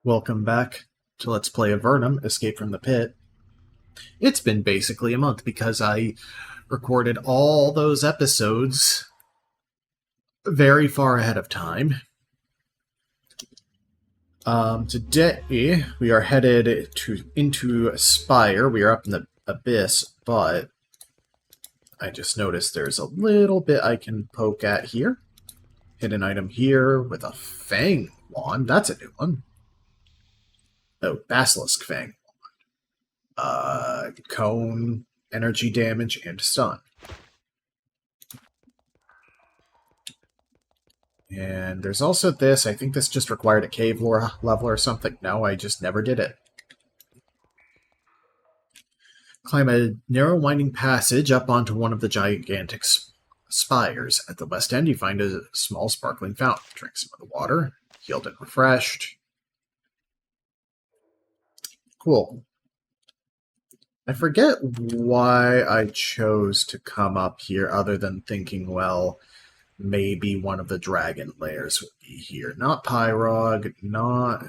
Welcome back to Let's Play Avernum, Escape from the Pit. It's been basically a month because I recorded all those episodes very far ahead of time. Today, we are headed into Spire. We are up in the Abyss, but I just noticed there's a little bit I can poke at here. Hidden item here with a Fang Wand. That's a new one. Oh, Basilisk Fang. Cone, energy damage, and stun. And there's also this. I think this just required a cave level or something. No, I just never did it. Climb a narrow winding passage up onto one of the gigantic spires. At the west end, you find a small sparkling fountain. Drink some of the water. Healed and refreshed. Cool. I forget why I chose to come up here other than thinking, well, maybe one of the dragon layers would be here. Not Pyrog, not...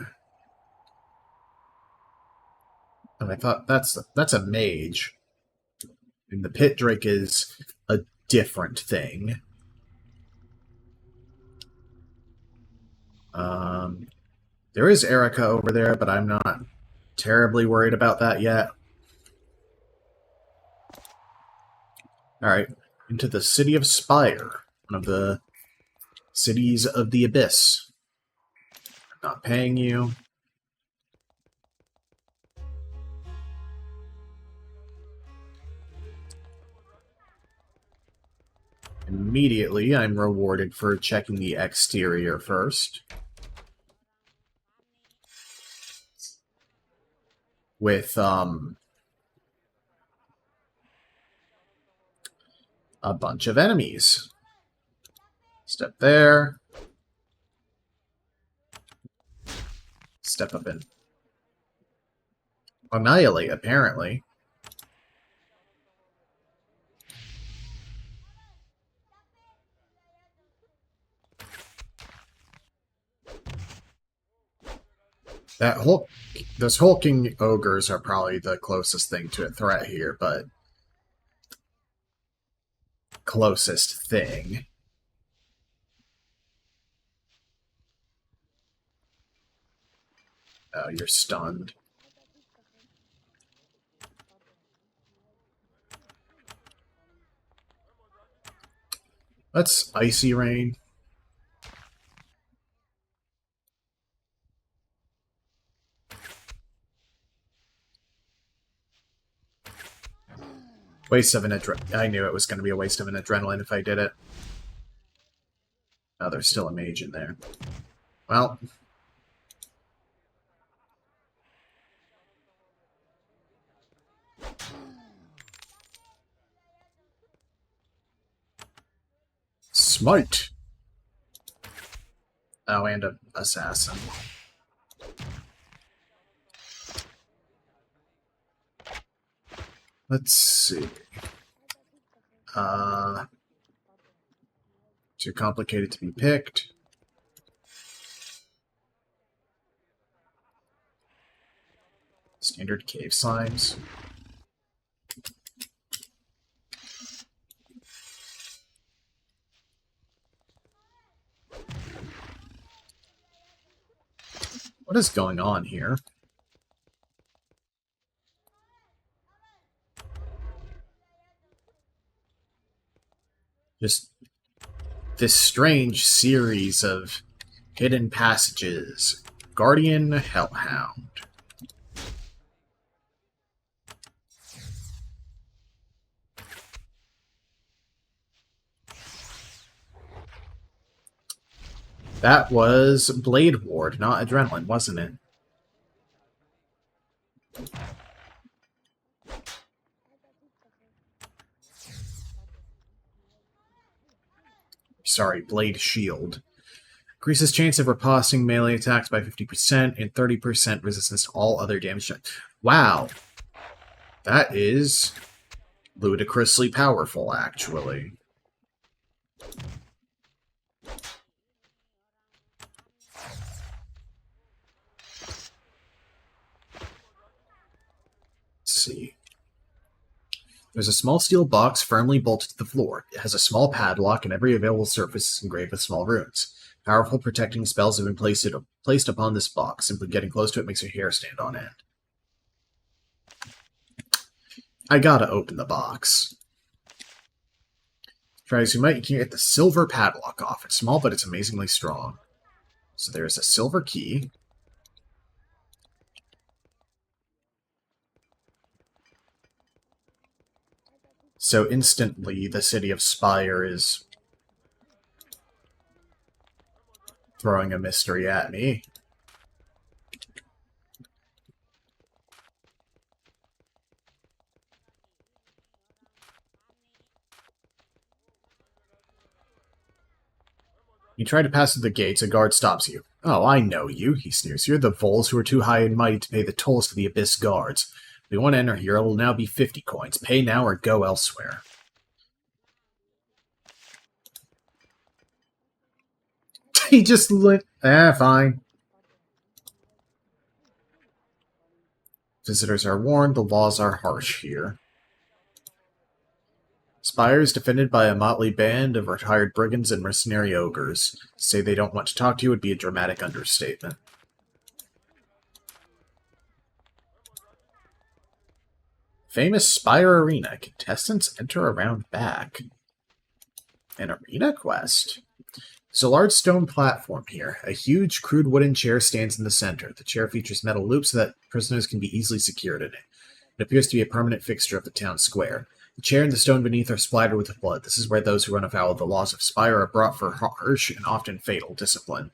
And I thought, that's a mage. And the Pit Drake is a different thing. There is Erica over there, but I'm not terribly worried about that yet. Alright, into the city of Spire, one of the cities of the Abyss. I'm not paying you. Immediately, I'm rewarded for checking the exterior first. With, a bunch of enemies. Step there. Step up and annihilate, apparently. Those hulking ogres are probably the closest thing to a threat here, but closest thing. Oh, you're stunned. Let's Icy Rain. Waste of an adrenaline. I knew it was going to be a waste of an adrenaline if I did it. Oh, there's still a mage in there. Well. Smite! Oh, and an assassin. Let's see. Too complicated to be picked. Standard cave slimes. What is going on here? Just this strange series of hidden passages. Guardian Hellhound. That was Blade Ward, not Adrenaline, wasn't it? Sorry, Blade Shield. Increases chance of riposting melee attacks by 50% and 30% resistance to all other damage. Wow. That is ludicrously powerful, actually. see. There's a small steel box firmly bolted to the floor. It has a small padlock, and every available surface is engraved with small runes. Powerful protecting spells have been placed upon this box. Simply getting close to it makes your hair stand on end. I gotta open the box. Try as you might, you can't get the silver padlock off. It's small, but it's amazingly strong. So there's a silver key. So instantly, the city of Spire is throwing a mystery at me. You try to pass through the gates, a guard stops you. Oh, I know you, he sneers. You're the Voles who are too high and mighty to pay the tolls to the Abyss guards. If you want to enter here, it will now be 50 coins. Pay now or go elsewhere. He just lit. Fine. Visitors are warned, the laws are harsh here. Spire is defended by a motley band of retired brigands and mercenary ogres. To say they don't want to talk to you would be a dramatic understatement. Famous Spire Arena. Contestants enter around back. An arena quest. There's a large stone platform here. A huge, crude wooden chair stands in the center. The chair features metal loops so that prisoners can be easily secured in it. It appears to be a permanent fixture of the town square. The chair and the stone beneath are splattered with blood. This is where those who run afoul of the laws of Spire are brought for harsh and often fatal discipline.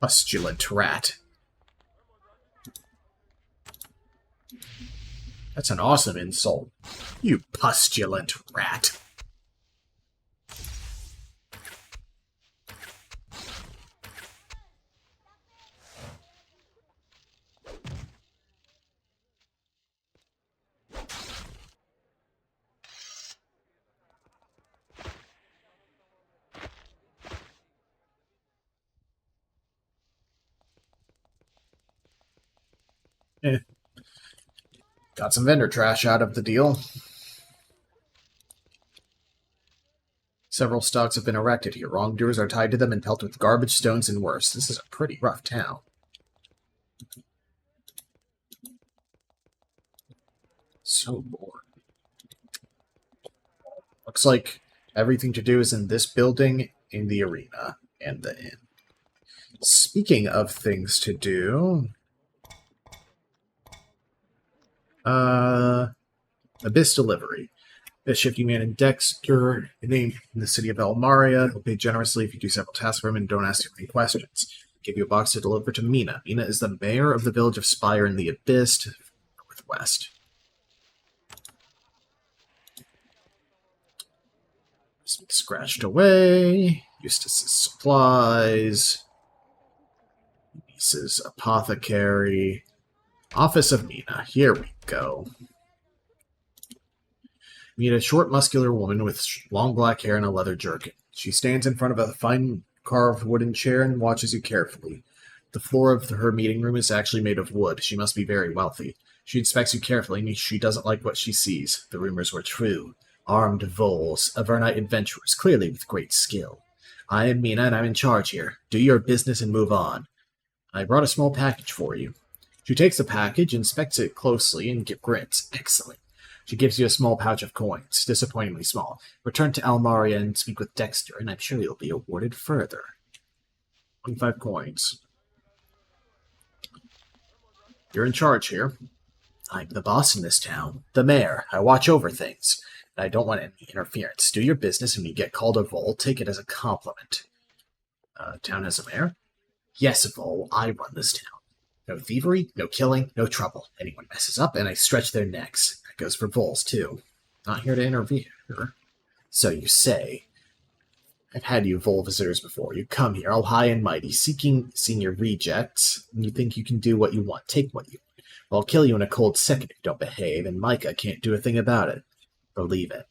Pustulant rat. That's an awesome insult. You pustulant rat. Got some vendor trash out of the deal. Several stocks have been erected here. Wrongdoers are tied to them and pelted with garbage, stones, and worse. This is a pretty rough town. So bored. Looks like everything to do is in this building, in the arena, and the inn. Speaking of things to do... Abyss Delivery. A shifty man in Dexter, named in the city of Elmaria. He'll pay generously if you do several tasks for him and don't ask him any questions. Give you a box to deliver to Mina. Mina is the mayor of the village of Spire in the Abyss to the northwest. It's been scratched away. Eustace's supplies. Niece's apothecary. Office of Mina. Here we go. Meet a short, muscular woman with long black hair and a leather jerkin. She stands in front of a fine carved wooden chair and watches you carefully. The floor of her meeting room is actually made of wood. She must be very wealthy. She inspects you carefully, and she doesn't like what she sees. The rumors were true. Armed Voles, Avernite adventurers, clearly with great skill. I am Mina, and I'm in charge here. Do your business and move on. I brought a small package for you. She takes the package, inspects it closely, and grins. Excellent. She gives you a small pouch of coins, disappointingly small. Return to Almaria and speak with Dexter, and I'm sure you'll be awarded further. 25 coins. You're in charge here. I'm the boss in this town. The mayor. I watch over things. And I don't want any interference. Do your business, and when you get called a Vole, take it as a compliment. Town has a mayor? Yes, Vole. I run this town. No thievery, no killing, no trouble. Anyone messes up, and I stretch their necks. That goes for Voles, too. Not here to interfere. So you say. I've had you Vole visitors before. You come here, all high and mighty, seeing your rejects, and you think you can do what you want, take what you want. Well, I'll kill you in a cold second if you don't behave, and Micah can't do a thing about it. Believe it.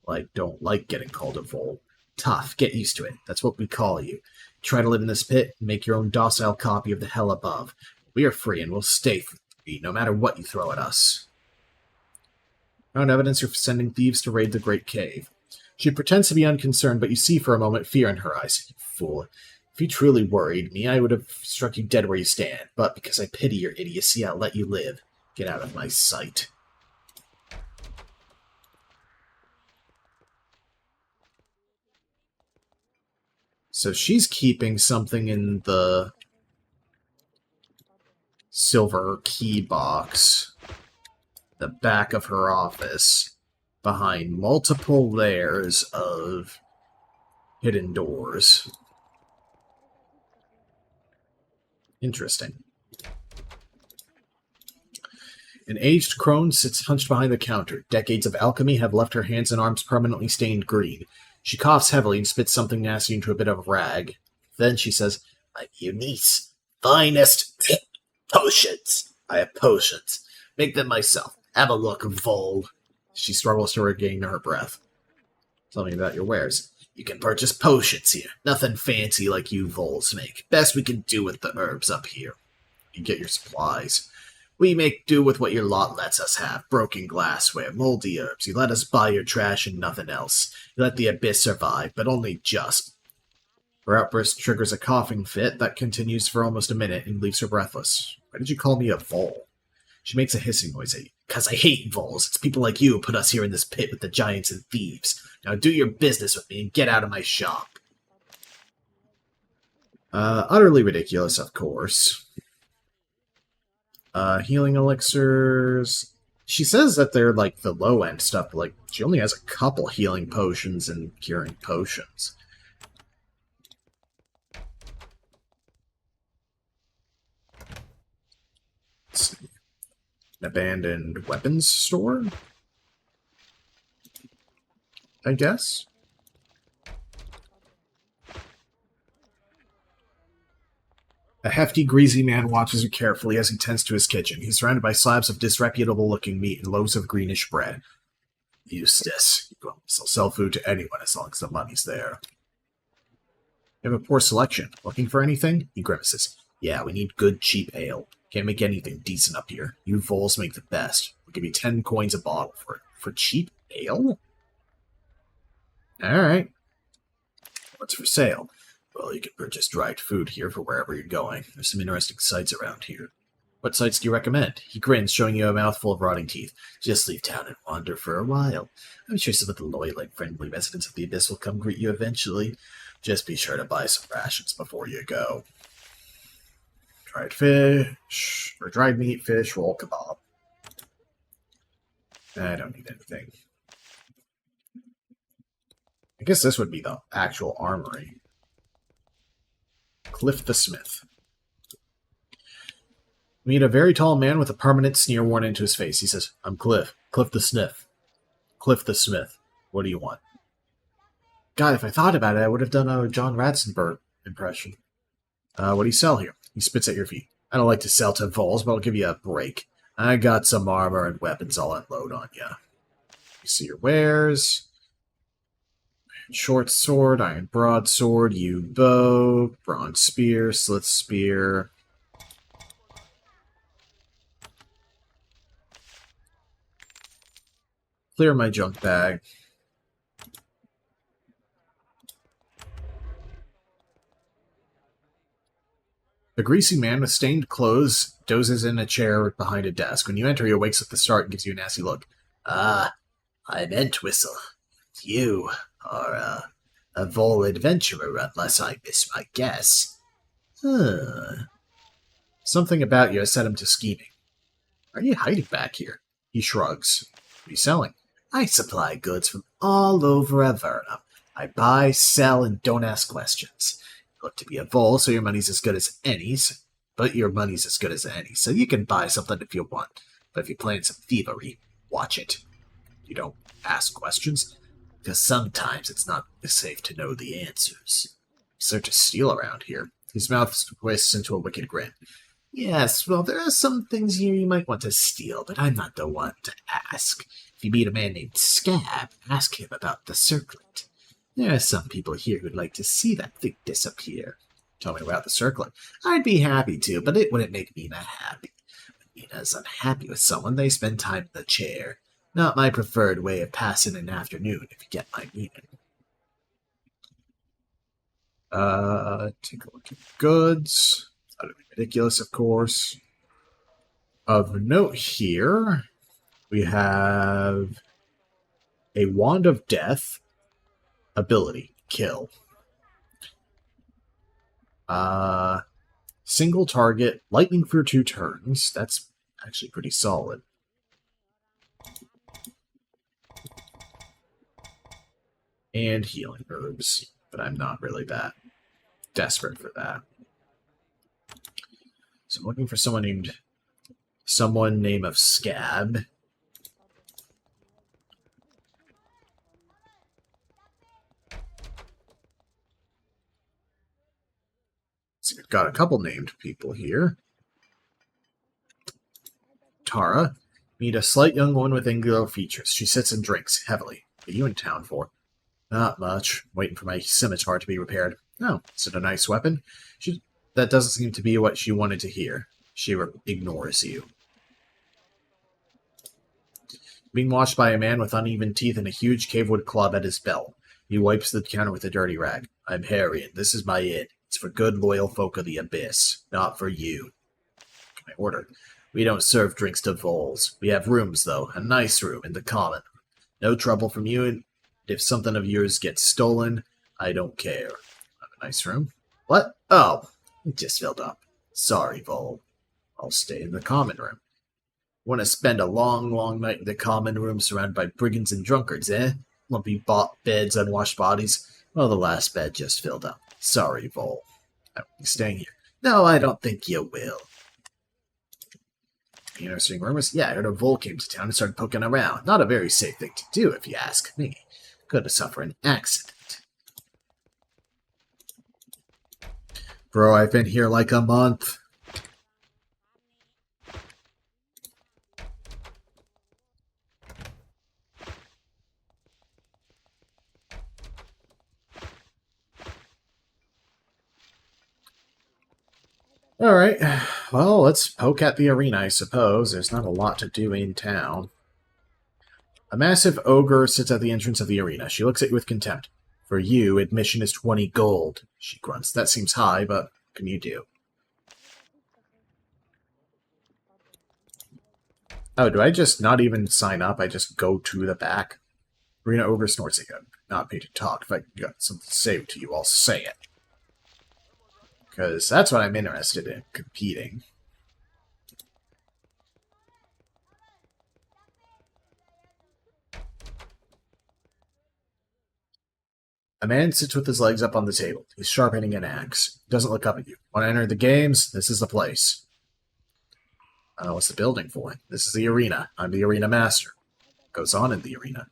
Well, I don't like getting called a Vole. Tough. Get used to it. That's what we call you. Try to live in this pit and make your own docile copy of the hell above. We are free and we'll stay free, no matter what you throw at us. Found evidence you're sending thieves to raid the Great Cave. She pretends to be unconcerned, but you see for a moment fear in her eyes. You fool. If you truly worried me, I would have struck you dead where you stand. But because I pity your idiocy, I'll let you live. Get out of my sight. So she's keeping something in the silver key box, the back of her office, behind multiple layers of hidden doors. Interesting. An aged crone sits hunched behind the counter. Decades of alchemy have left her hands and arms permanently stained green. She coughs heavily and spits something nasty into a bit of rag. Then she says, "My Eunice, finest potions. I have potions. Make them myself. Have a look, Vol." She struggles to regain her breath. "Tell me about your wares." "You can purchase potions here. Nothing fancy like you Vols make. Best we can do with the herbs up here. You get your supplies. We make do with what your lot lets us have. Broken glassware, moldy herbs. You let us buy your trash and nothing else. You let the abyss survive, but only just." Her outburst triggers a coughing fit that continues for almost a minute and leaves her breathless. "Why did you call me a Vol?" She makes a hissing noise at you. "'Cause I hate Vols. It's people like you who put us here in this pit with the giants and thieves. Now do your business with me and get out of my shop." Utterly ridiculous, of course. Healing elixirs. She says that they're like the low-end stuff, but like she only has a couple healing potions and curing potions. Let's see. An abandoned weapons store, I guess. A hefty, greasy man watches her carefully as he tends to his kitchen. He's surrounded by slabs of disreputable-looking meat and loaves of greenish bread. "Eustace, you will sell food to anyone as long as the money's there." "You have a poor selection. Looking for anything?" He grimaces. "Yeah, we need good, cheap ale. Can't make anything decent up here. You Vols make the best. We'll give you 10 coins a bottle for it. For cheap ale?" Alright. "What's for sale?" "Well, you can purchase dried food here for wherever you're going. There's some interesting sights around here." "What sights do you recommend?" He grins, showing you a mouthful of rotting teeth. "Just leave town and wander for a while. I'm sure some of the loyal and friendly residents of the Abyss will come greet you eventually. Just be sure to buy some rations before you go." Dried fish, or dried meat, fish, roll kebab. I don't need anything. I guess this would be the actual armory. Cliff the Smith. Meet a very tall man with a permanent sneer worn into his face. He says, "I'm Cliff. Cliff the Smith. Cliff the Smith. What do you want?" God, if I thought about it, I would have done a John Ratzenberg impression. What do you sell here?" He spits at your feet. "I don't like to sell to Vols, but I'll give you a break. I got some armor and weapons I'll unload on you." You see your wares. Short sword, iron broadsword, yew bow, bronze spear, slith spear. Clear my junk bag. The greasy man with stained clothes dozes in a chair behind a desk. When you enter, he wakes at the start and gives you a nasty look. "Ah, I'm Entwistle. You are a Vol adventurer, unless I miss my guess." Something about you has set him to scheming. "Are you hiding back here?" He shrugs. "What are you selling?" "I supply goods from all over Avernum. I buy, sell, and don't ask questions. You look to be a Vol, so your money's as good as any's. But your money's as good as any, so you can buy something if you want. But if you plan some thievery, watch it. You don't ask questions, because sometimes it's not safe to know the answers. Is there to steal around here?" His mouth twists into a wicked grin. "Yes, well, there are some things here you might want to steal, but I'm not the one to ask. If you meet a man named Scab, ask him about the circlet. There are some people here who'd like to see that thing disappear. Tell me about the circlet. I'd be happy to, but it wouldn't make Mina happy. When Mina's unhappy with someone, they spend time in the chair. Not my preferred way of passing an afternoon, if you get my meaning. Take a look at goods. Utterly ridiculous, of course. Of note here, we have a Wand of Death. Ability, kill. Single target, lightning for 2 turns. That's actually pretty solid. And healing herbs, but I'm not really that desperate for that. So I'm looking for someone name of Scab. So we've got a couple named people here. Tara. Meet a slight young woman with angular features. She sits and drinks heavily. What are you in town for? Not much. Waiting for my scimitar to be repaired. Oh, is it a nice weapon? That doesn't seem to be what she wanted to hear. She ignores you. Being watched by a man with uneven teeth and a huge cavewood club at his belt. He wipes the counter with a dirty rag. I'm Harry, and this is my inn. It's for good, loyal folk of the Abyss, not for you. My order. We don't serve drinks to voles. We have rooms, though. A nice room in the common. No trouble from you, and if something of yours gets stolen, I don't care. Have a nice room? What? Oh, it just filled up. Sorry, Vole. I'll stay in the common room. Want to spend a long, long night in the common room surrounded by brigands and drunkards, eh? Lumpy beds, unwashed bodies. Well, the last bed just filled up. Sorry, Vole. I won't be staying here. No, I don't think you will. You know, seeing rumors? Yeah, I heard a Vole came to town and started poking around. Not a very safe thing to do, if you ask me. Could have suffered an accident. Bro, I've been here like a month. Alright, well, let's poke at the arena, I suppose. There's not a lot to do in town. A massive ogre sits at the entrance of the arena. She looks at you with contempt. For you, admission is 20 gold, she grunts. That seems high, but what can you do? Oh, do I just not even sign up? I just go to the back? Arena ogre snorts again. Not paid to talk. If I got something to say to you, I'll say it. Because that's what I'm interested in, competing. A man sits with his legs up on the table. He's sharpening an axe. He doesn't look up at you. Want to enter the games? This is the place. What's the building for? This is the arena. I'm the arena master. What goes on in the arena?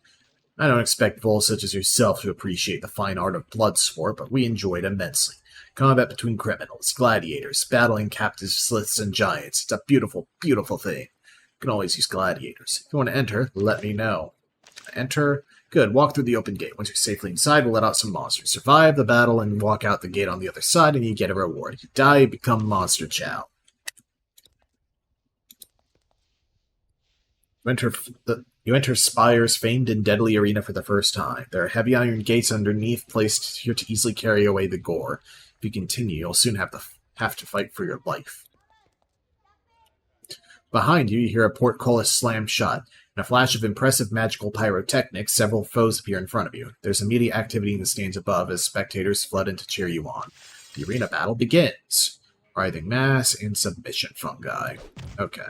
I don't expect voles such as yourself to appreciate the fine art of blood sport, but we enjoy it immensely. Combat between criminals, gladiators, battling captive sliths and giants. It's a beautiful, beautiful thing. You can always use gladiators. If you want to enter, let me know. Enter. Good. Walk through the open gate. Once you're safely inside, we'll let out some monsters. Survive the battle and walk out the gate on the other side, and you get a reward. If you die, you become Monster Chow. You enter Spire's famed and deadly arena for the first time. There are heavy iron gates underneath, placed here to easily carry away the gore. If you continue, you'll soon have to fight for your life. Behind you, you hear a portcullis slam shut. In a flash of impressive magical pyrotechnics, several foes appear in front of you. There's immediate activity in the stands above as spectators flood in to cheer you on. The arena battle begins. Writhing mass and submission fungi. Okay.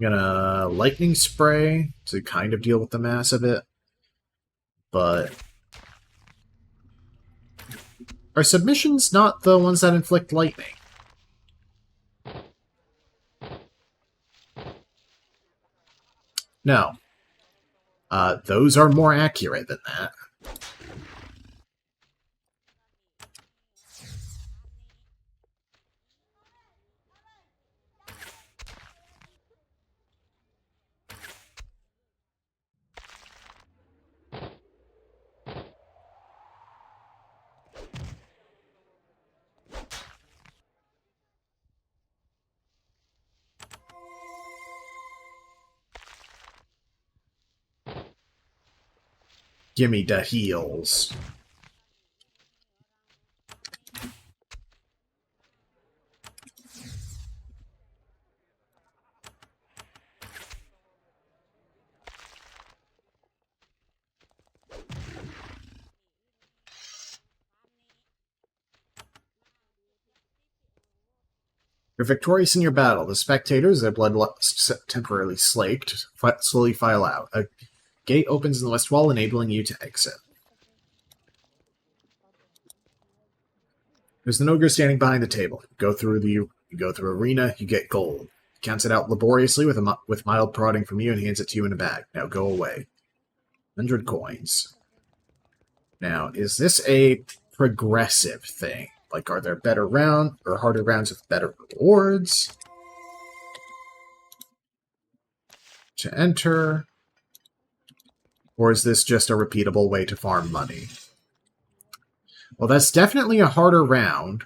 I'm gonna lightning spray to kind of deal with the mass a bit. But are submissions not the ones that inflict lightning? No. Those are more accurate than that. Gimme the heals. You're victorious in your battle. The spectators, their blood temporarily slaked, slowly file out. A gate opens in the west wall, enabling you to exit. There's an ogre standing behind the table. You go through arena, you get gold. He counts it out laboriously with mild prodding from you and hands it to you in a bag. Now go away. 100 coins. Now, is this a progressive thing? Like, are there better round or harder rounds with better rewards? To enter? Or is this just a repeatable way to farm money? Well, that's definitely a harder round.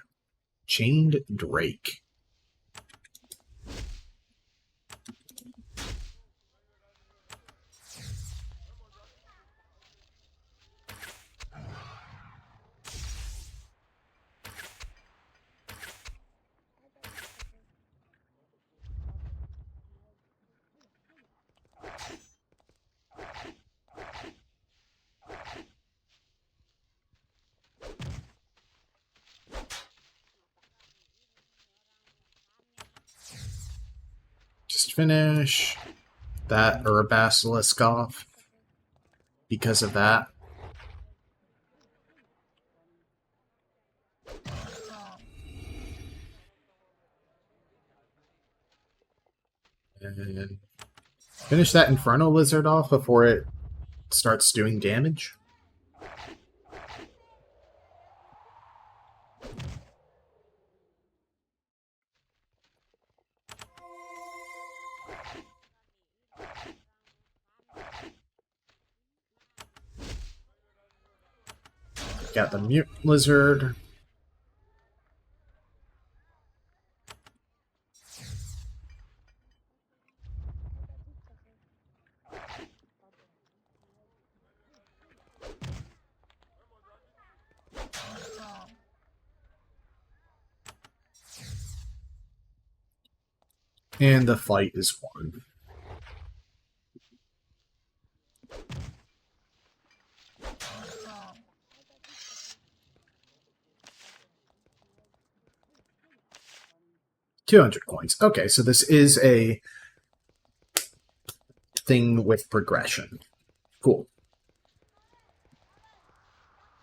Chained Drake. Just finish that or a basilisk off because of that. And finish that Inferno Lizard off before it starts doing damage. Got the Mute Lizard. And the fight is won. $200 coins. Okay, so this is a thing with progression. Cool.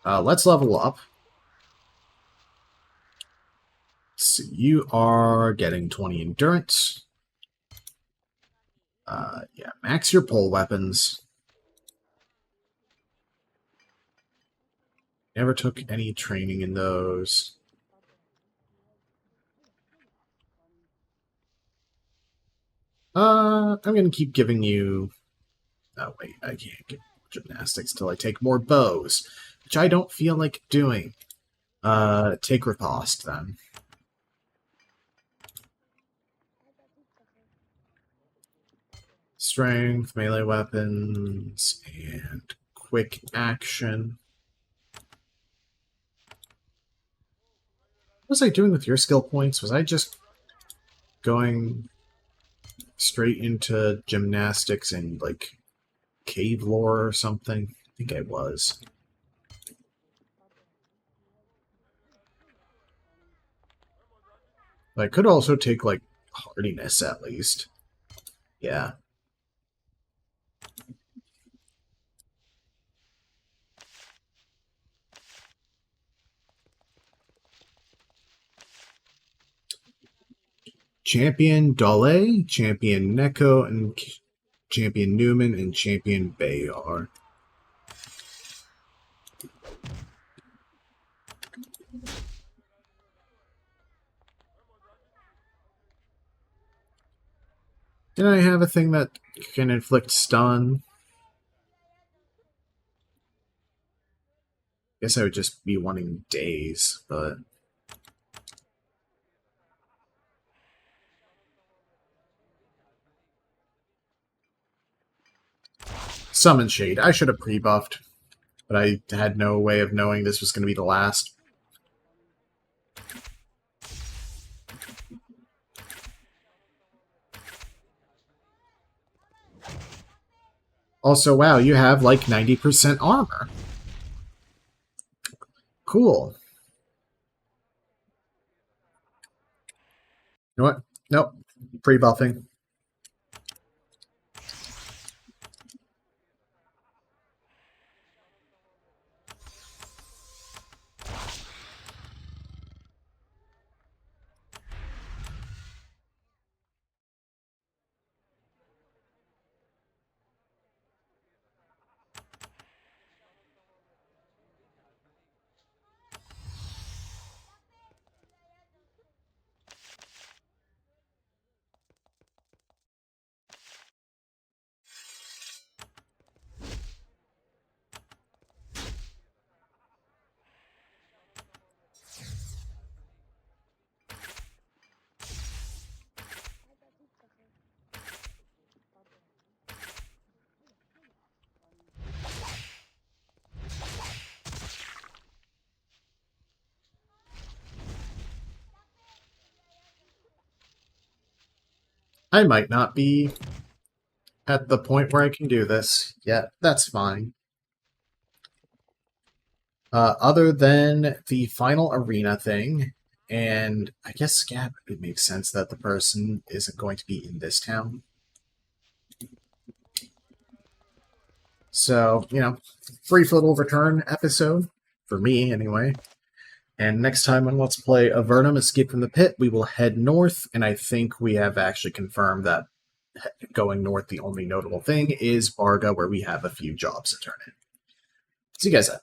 Let's level up. Let's see, you are getting 20 endurance. Yeah, max your pole weapons. Never took any training in those. I'm going to keep giving you... Oh, wait, I can't get gymnastics till I take more bows, which I don't feel like doing. Take riposte, then. Strength, melee weapons, and quick action. What was I doing with your skill points? Was I just going straight into gymnastics and, like, cave lore or something? I think I was. I could also take, like, hardiness at least. Yeah. Champion Dole, Champion Neko, and Champion Newman, and Champion Bayar. Did I have a thing that can inflict stun? Guess I would just be wanting daze, but... Summon Shade. I should have pre-buffed. but I had no way of knowing this was going to be the last. Also, wow, you have like 90% armor. Cool. You know what? Nope. Pre-buffing. I might not be at the point where I can do this yet. That's fine. Other than the final arena thing, and I guess Scab, it makes sense that the person isn't going to be in this town. So, brief little return episode, for me anyway. And next time on Let's Play Avernum, Escape from the Pit, we will head north, and I think we have actually confirmed that going north, the only notable thing is Barga, where we have a few jobs to turn in. See you guys then.